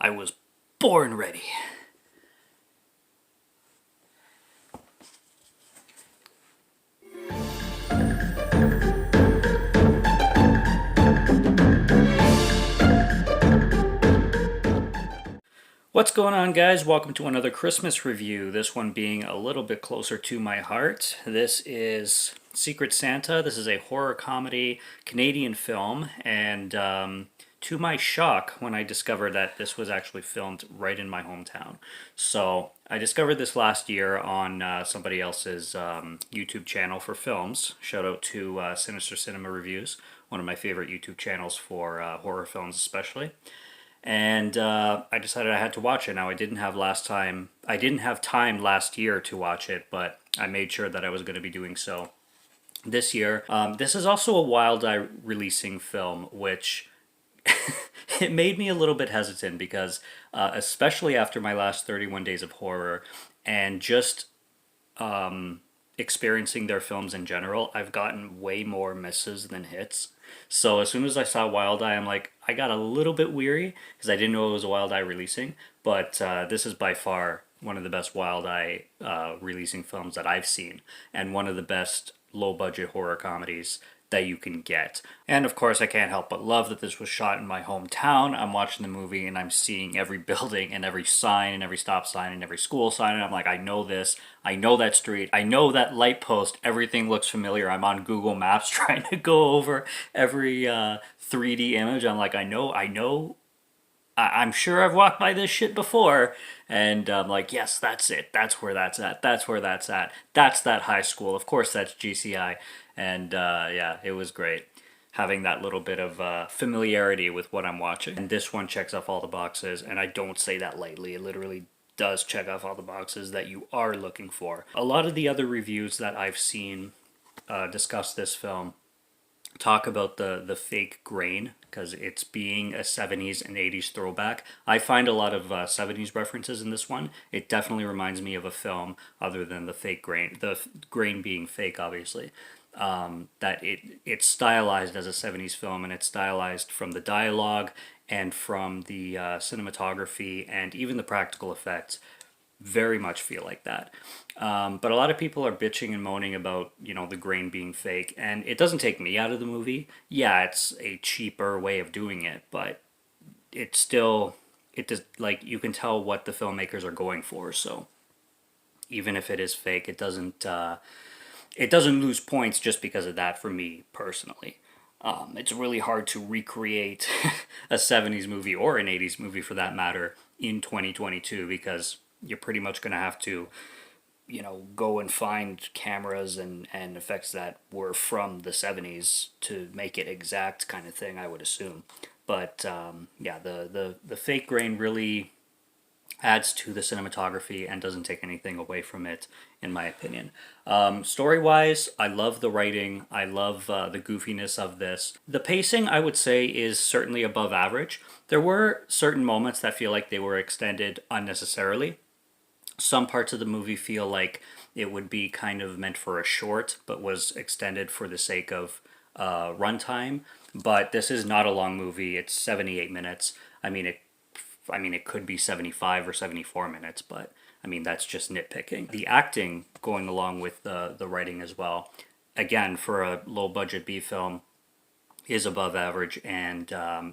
I was born ready. What's going on, guys? Welcome to another Christmas review. This one being a little bit closer to my heart. This is Secret Santa. This is a horror comedy Canadian film, and to my shock, when I discovered that this was actually filmed right in my hometown. So I discovered this last year on somebody else's YouTube channel for films. Shout out to Sinister Cinema Reviews, one of my favorite YouTube channels for horror films, especially. And I decided I had to watch it. Now I didn't have time last year to watch it, but I made sure that I was going to be doing so this year. This is also a Wild Eye releasing film, which it made me a little bit hesitant because, especially after my last 31 Days of Horror, and just experiencing their films in general, I've gotten way more misses than hits. So as soon as I saw Wild Eye, I'm like, I got a little bit weary because I didn't know it was a Wild Eye releasing. But this is by far one of the best Wild Eye releasing films that I've seen, and one of the best low budget horror comedies that you can get. And of course, I can't help but love that this was shot in my hometown. I'm watching the movie and I'm seeing every building and every sign and every stop sign and every school sign. And I'm like, I know this. I know that street. I know that light post. Everything looks familiar. I'm on Google Maps trying to go over every 3D image. I'm like, I'm sure I've walked by this shit before. And I'm like, yes, that's it. That's where that's at. That's where that's at. That's that high school. Of course, that's GCI. And yeah, it was great having that little bit of familiarity with what I'm watching. And this one checks off all the boxes, and I don't say that lightly. It literally does check off all the boxes that you are looking for. A lot of the other reviews that I've seen discuss this film talk about the fake grain because it's being a 70s and 80s throwback. I find a lot of 70s references in this one. It definitely reminds me of a film other than the fake grain, grain being fake, obviously. That it's stylized as a 70s film, and it's stylized from the dialogue and from the cinematography and even the practical effects very much feel like that. But a lot of people are bitching and moaning about, the grain being fake, and it doesn't take me out of the movie. Yeah, it's a cheaper way of doing it, but it's still, it does, like, you can tell what the filmmakers are going for, so even if it is fake, it doesn't lose points just because of that for me personally. It's really hard to recreate a 70s movie or an 80s movie for that matter in 2022 because you're pretty much going to have to, go and find cameras and effects that were from the 70s to make it exact kind of thing, I would assume. But yeah, the fake grain really adds to the cinematography and doesn't take anything away from it, in my opinion. Story-wise, I love the writing. I love the goofiness of this. The pacing, I would say, is certainly above average. There were certain moments that feel like they were extended unnecessarily. Some parts of the movie feel like it would be kind of meant for a short, but was extended for the sake of runtime. But this is not a long movie. It's 78 minutes. It could be 75 or 74 minutes, but that's just nitpicking. The acting going along with the writing as well, again, for a low budget B film, is above average and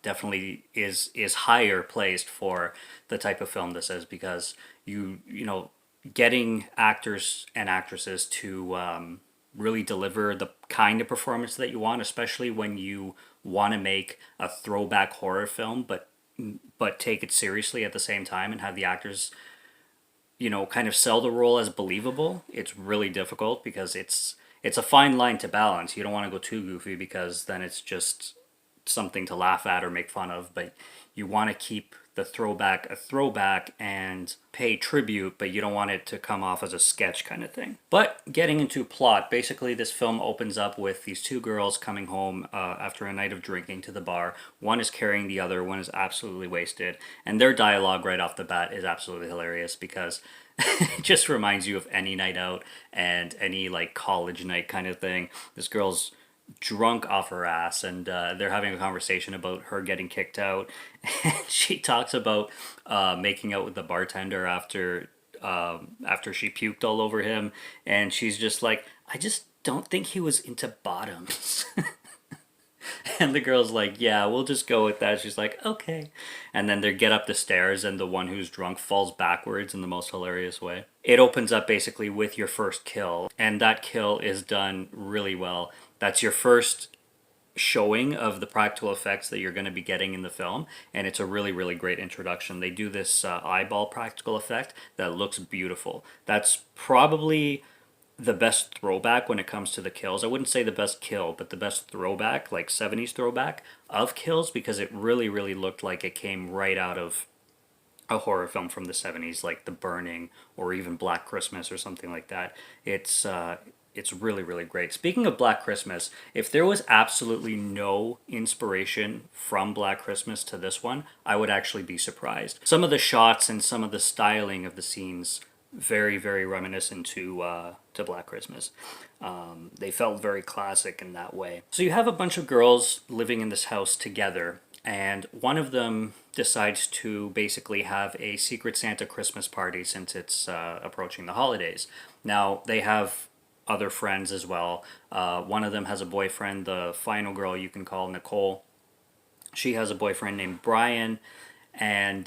definitely is higher placed for the type of film this is because getting actors and actresses to really deliver the kind of performance that you want, especially when you want to make a throwback horror film, but take it seriously at the same time and have the actors, kind of sell the role as believable. It's really difficult because it's a fine line to balance. You don't want to go too goofy because then it's just something to laugh at or make fun of, but you want to keep the throwback a throwback and pay tribute, but you don't want it to come off as a sketch kind of thing. But getting into plot, basically this film opens up with these two girls coming home after a night of drinking to the bar. One is carrying the other, one is absolutely wasted, and their dialogue right off the bat is absolutely hilarious because it just reminds you of any night out and any like college night kind of thing. This girl's drunk off her ass, and they're having a conversation about her getting kicked out. And she talks about making out with the bartender after she puked all over him, and she's just like, I just don't think he was into bottoms. And the girl's like, yeah, we'll just go with that. She's like, okay. And then they get up the stairs, and the one who's drunk falls backwards in the most hilarious way. It opens up basically with your first kill, and that kill is done really well. That's your first showing of the practical effects that you're going to be getting in the film, and it's a really, really great introduction. They do this eyeball practical effect that looks beautiful. That's probably the best throwback when it comes to the kills. I wouldn't say the best kill, but the best throwback, like 70s throwback of kills, because it really, really looked like it came right out of a horror film from the 70s, like The Burning or even Black Christmas or something like that. It's really, really great. Speaking of Black Christmas, if there was absolutely no inspiration from Black Christmas to this one, I would actually be surprised. Some of the shots and some of the styling of the scenes very, very reminiscent to Black Christmas. They felt very classic in that way. So you have a bunch of girls living in this house together, and one of them decides to basically have a Secret Santa Christmas party since it's approaching the holidays. Now they have other friends as well. One of them has a boyfriend, the final girl you can call Nicole. She has a boyfriend named Brian, and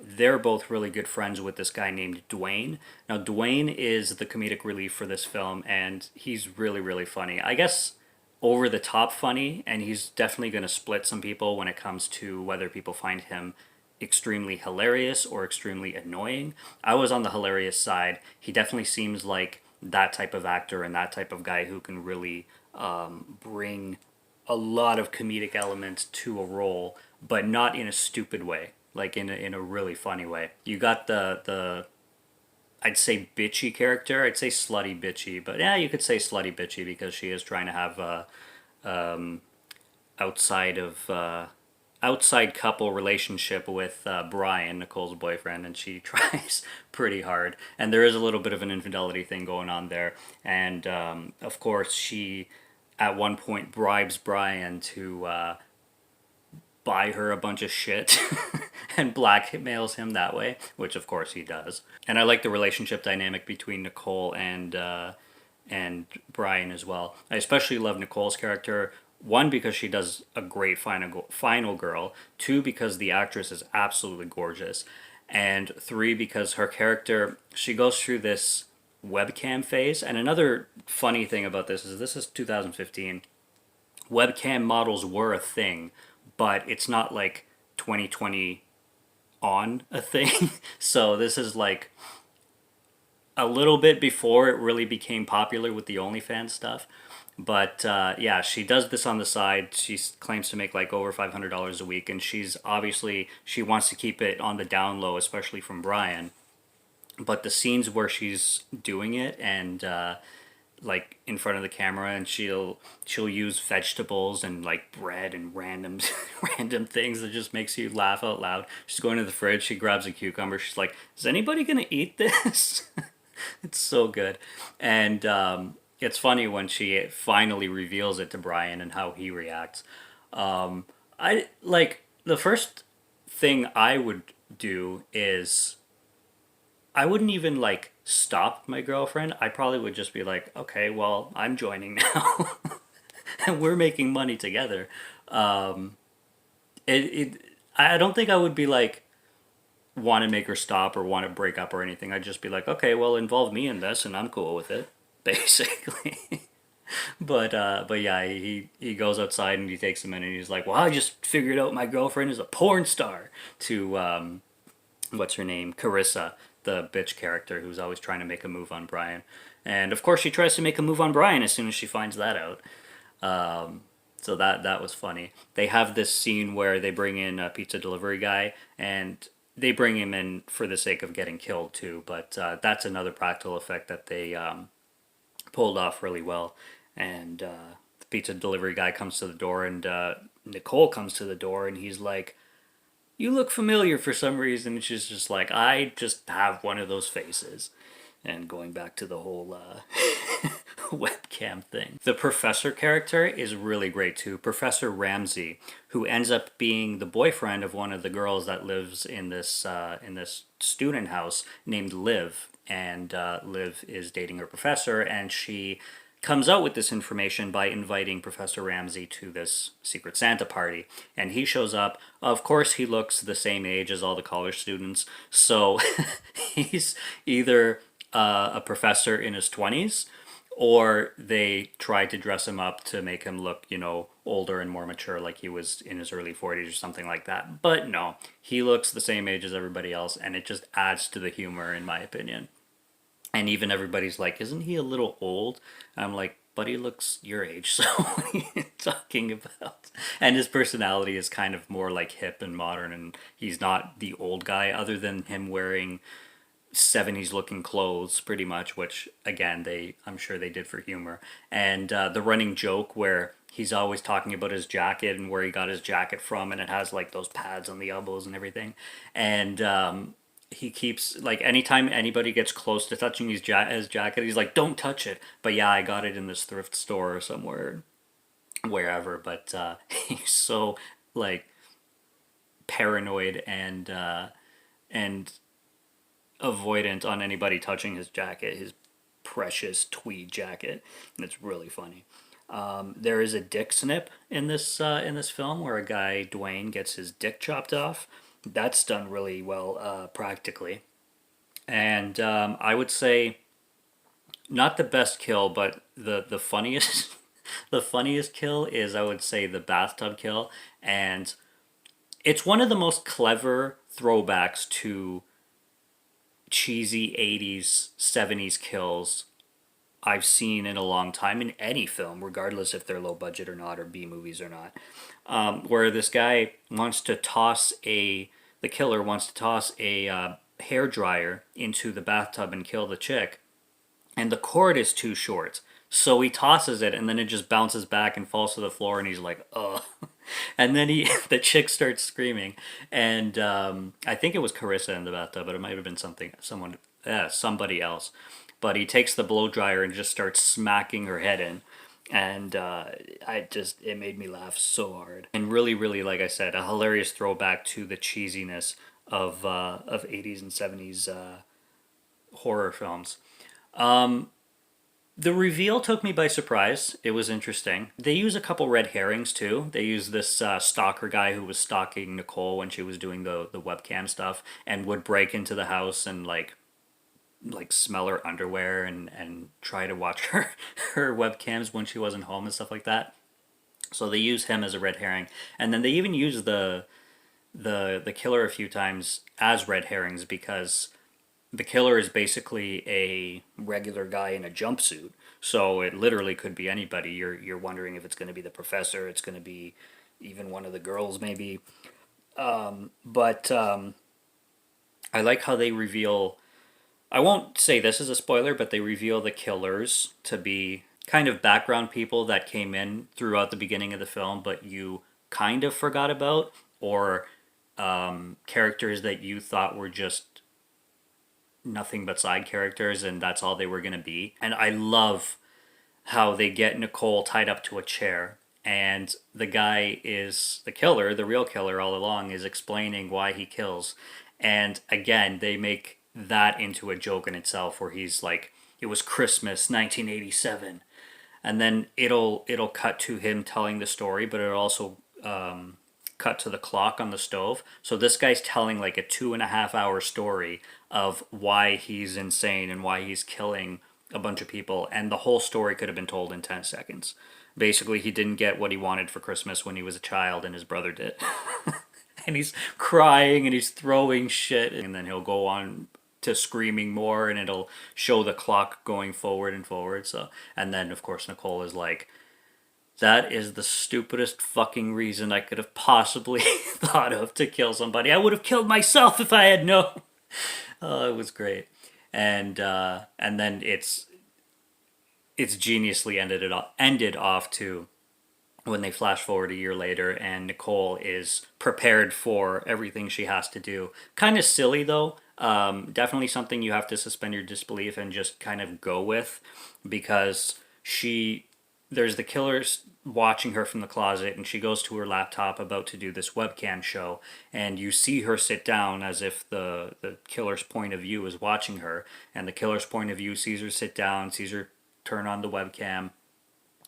they're both really good friends with this guy named Dwayne. Now, Dwayne is the comedic relief for this film, and he's really, really funny. I guess over the top funny, and he's definitely going to split some people when it comes to whether people find him extremely hilarious or extremely annoying. I was on the hilarious side. He definitely seems like that type of actor and that type of guy who can really bring a lot of comedic elements to a role, but not in a stupid way, like in a really funny way. You got the I'd say bitchy character. I'd say slutty bitchy, but yeah, you could say slutty bitchy because she is trying to have a outside of outside couple relationship with Brian, Nicole's boyfriend, and she tries pretty hard. And there is a little bit of an infidelity thing going on there. And of course, she at one point bribes Brian to buy her a bunch of shit and blackmails him that way, which of course he does. And I like the relationship dynamic between Nicole and Brian as well. I especially love Nicole's character. One, because she does a great final girl. Two, because the actress is absolutely gorgeous. And three, because her character, she goes through this webcam phase. And another funny thing about this is 2015. Webcam models were a thing, but it's not like 2020 on a thing. So this is like a little bit before it really became popular with the OnlyFans stuff. But yeah, she does this on the side. She claims to make like over $500 a week, and she wants to keep it on the down low, especially from Brian. But the scenes where she's doing it and like in front of the camera, and she'll use vegetables and like bread and random random things that just makes you laugh out loud. She's going to the fridge, she grabs a cucumber, she's like, is anybody gonna eat this? It's so good. And it's funny when she finally reveals it to Brian and how he reacts. I like the first thing I would do is I wouldn't even like stop my girlfriend. I probably would just be like, okay, well, I'm joining now, and we're making money together. Um, it I don't think I would be like want to make her stop or want to break up or anything. I'd just be like, okay, well, involve me in this, and I'm cool with it, basically. But yeah, he goes outside and he takes a minute and he's like, well, I just figured out my girlfriend is a porn star to what's her name, Carissa, the bitch character who's always trying to make a move on Brian. And of course, she tries to make a move on Brian as soon as she finds that out. So that was funny. They have this scene where they bring in a pizza delivery guy, and they bring him in for the sake of getting killed too. But that's another practical effect that they pulled off really well. And the pizza delivery guy comes to the door, and Nicole comes to the door, and he's like, you look familiar for some reason. She's just like, I just have one of those faces. And going back to the whole webcam thing. The professor character is really great too. Professor Ramsey, who ends up being the boyfriend of one of the girls that lives in this student house named Liv, and Liv is dating her professor, and she comes out with this information by inviting Professor Ramsey to this Secret Santa party. And he shows up. Of course, he looks the same age as all the college students. So he's either a professor in his 20s, or they tried to dress him up to make him look, older and more mature, like he was in his early 40s or something like that. But no, he looks the same age as everybody else, and it just adds to the humor, in my opinion. And even everybody's like, isn't he a little old? I'm like, but he looks your age, so what are you talking about? And his personality is kind of more like hip and modern, and he's not the old guy, other than him wearing 70s looking clothes, pretty much, which again, I'm sure they did for humor. And the running joke where he's always talking about his jacket and where he got his jacket from, and it has like those pads on the elbows and everything. And he keeps, like, anytime anybody gets close to touching his jacket, he's like, don't touch it. But yeah, I got it in this thrift store or somewhere, wherever. But he's so, like, paranoid and avoidant on anybody touching his jacket, his precious tweed jacket. And it's really funny. There is a dick snip in this film where a guy, Dwayne, gets his dick chopped off. That's done really well practically. And I would say not the best kill, but the funniest the funniest kill is, I would say, the bathtub kill. And it's one of the most clever throwbacks to cheesy 80s, 70s kills I've seen in a long time in any film, regardless if they're low budget or not, or B movies or not. Where this guy wants to toss the killer wants to toss a hair dryer into the bathtub and kill the chick, and the cord is too short. So he tosses it, and then it just bounces back and falls to the floor, and he's like, ugh. And then the chick starts screaming, and I think it was Carissa in the bathtub, but it might have been somebody else. But he takes the blow dryer and just starts smacking her head in, and it made me laugh so hard. And really, really, like I said, a hilarious throwback to the cheesiness of 80s and 70s horror films. The reveal took me by surprise. It was interesting. They use a couple red herrings too. They use this stalker guy who was stalking Nicole when she was doing the webcam stuff, and would break into the house and like smell her underwear and try to watch her webcams when she wasn't home and stuff like that. So they use him as a red herring, and then they even use the killer a few times as red herrings, because the killer is basically a regular guy in a jumpsuit. So it literally could be anybody. You're wondering if it's going to be the professor, it's going to be even one of the girls maybe. But I like how they reveal, I won't say this is a spoiler, but they reveal the killers to be kind of background people that came in throughout the beginning of the film, but you kind of forgot about, or characters that you thought were just nothing but side characters, and that's all they were going to be. And I love how they get Nicole tied up to a chair, and the guy is the killer, the real killer all along, is explaining why he kills. And again, they make that into a joke in itself, where he's like, it was Christmas 1987, and then it'll cut to him telling the story, but it'll also cut to the clock on the stove. So this guy's telling like a 2.5 hour story of why he's insane and why he's killing a bunch of people, and the whole story could have been told in 10 seconds. Basically, he didn't get what he wanted for Christmas when he was a child, and his brother did. And he's crying and he's throwing shit, and then he'll go on to screaming more, and it'll show the clock going forward and forward. So, and then of course Nicole is like, that is the stupidest fucking reason I could have possibly thought of to kill somebody. I would have killed myself if I had known. Oh, it was great. And then it's geniusly ended off to when they flash forward a year later, and Nicole is prepared for everything she has to do. Kind of silly though. Definitely something you have to suspend your disbelief and just kind of go with, because There's the killers watching her from the closet, and she goes to her laptop about to do this webcam show, and you see her sit down as if the killer's point of view is watching her, and the killer's point of view sees her sit down, sees her turn on the webcam,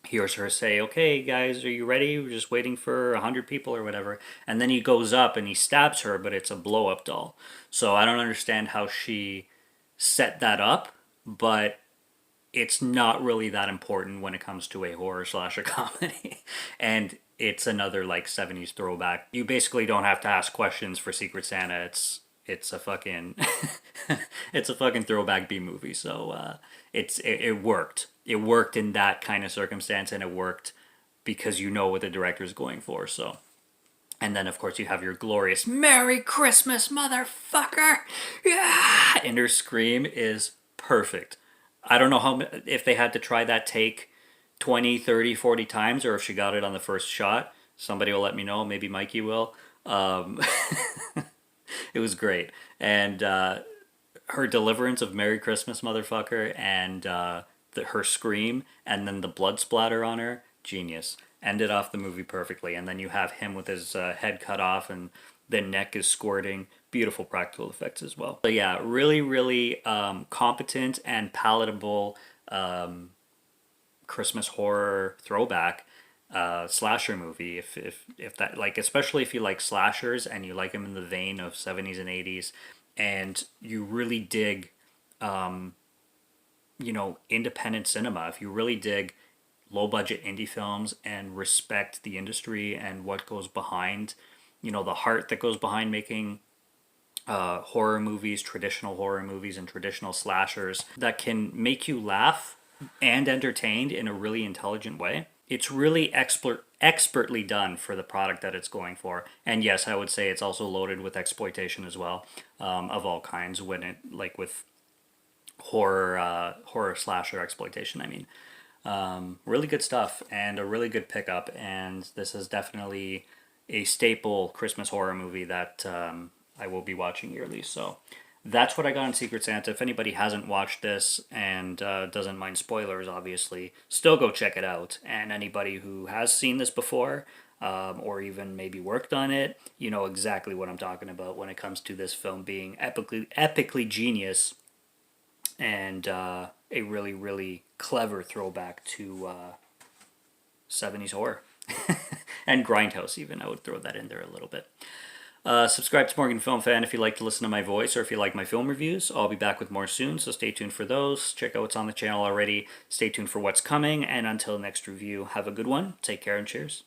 hears her say, "Okay, guys, are you ready? We're just waiting for 100 people or whatever." And then he goes up and he stabs her, but it's a blow up doll. So I don't understand how she set that up, but it's not really that important when it comes to a horror slasher comedy. And it's another like 70s throwback. You basically don't have to ask questions for Secret Santa. It's a fucking it's a fucking throwback B movie. So it worked. It worked in that kind of circumstance, and it worked because you know what the director's going for. So, and then of course you have your glorious "Merry Christmas, motherfucker!" Yeah, and her scream is perfect. I don't know if they had to try that take 20, 30, 40 times, or if she got it on the first shot. Somebody will let me know. Maybe Mikey will. Um, it was great. And her deliverance of "Merry Christmas, motherfucker," and her scream, and then the blood splatter on her, genius. Ended off the movie perfectly. And then you have him with his head cut off, and the neck is squirting. Beautiful practical effects as well. So yeah, really, really competent and palatable Christmas horror throwback slasher movie. If that, like, especially if you like slashers and you like them in the vein of 70s and 80s, and you really dig independent cinema. If you really dig low budget indie films and respect the industry and what goes behind, the heart that goes behind making horror movies, traditional horror movies, and traditional slashers that can make you laugh and entertained in a really intelligent way. It's really expertly done for the product that it's going for. And yes, I would say it's also loaded with exploitation as well, of all kinds. When it, like, with horror slasher exploitation, I mean, really good stuff and a really good pickup. And this is definitely a staple Christmas horror movie that I will be watching yearly. So that's what I got on Secret Santa. If anybody hasn't watched this and doesn't mind spoilers, obviously, still go check it out. And anybody who has seen this before, or even maybe worked on it, you know exactly what I'm talking about when it comes to this film being epically genius, and a really, really clever throwback to 70s horror. And Grindhouse, even. I would throw that in there a little bit. Subscribe to Morgan Film Fan if you like to listen to my voice, or if you like my film reviews. I'll be back with more soon, so stay tuned for those. Check out what's on the channel already. Stay tuned for what's coming, and until next review, have a good one. Take care and cheers.